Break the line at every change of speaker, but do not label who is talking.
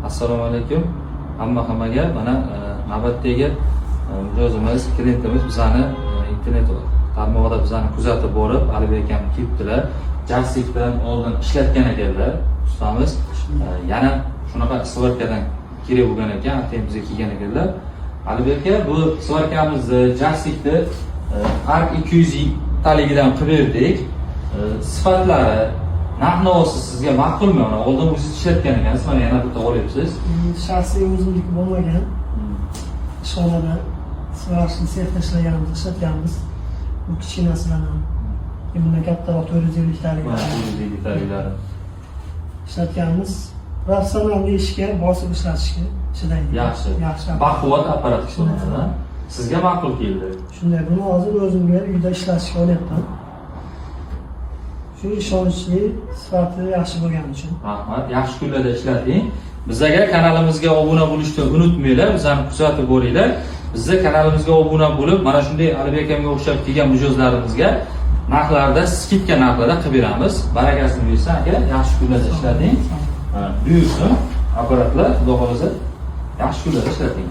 Assalomu alaykum. Hammaga mana navbatdagi mijozimiz, klientimiz bizani internet tarmog'ida bizani kuzatib borib, Alibek akam kelibdilar. Jastikdan oldin ishlatgan ekanlar. Ustamiz yana shunaqa svarkadan kerak bo'lgan ekan, atempimizga kelgan ekanlar. Alibek aka, bu svarkamizni Jastikni Arc 200 taligidan qilib berdik. Sifatlari, narx-navosi sizga ma'qulmi? Oldin o'zingiz ishlatgan ekansiz, mana yana bitta olyapsiz.
Shaxsiy o'zimniki bo'lmagan. Ishxonada svarashni sexda ishlatganmiz. Bu kichkinasidan ham. Bundan kattaroq 450 taliklar.
450 taliklar.
Ishlatganmiz. Professional ishga bosib ishlatishga chidaydi.
Yaxshi. Baquvvat apparat hisoblanadi. Sizga ma'qul keldi.
Shunday, buni hozir o'zimga uyda ishlatishga o'rgatdim. Shu ishonchli, sifati yaxshi bo'lgani uchun.
Rahmat. Yaxshi kunlarda ishlating. Bizga kanalimizga obuna bo'lishni unutmanglar. Bizani kuzatib boringlar. Bizga kanalimizga obuna bo'lib, mana shunday Alibek akamga o'xshab kelgan mijozlarimizga narxlarda, skidka narxlarda qilib beramiz. Barakasini bersin aka. Yaxshi kunlarda ishlating. Buyursin. Apparatlar, xudo xolasa yaxshi kunlarda ishlating.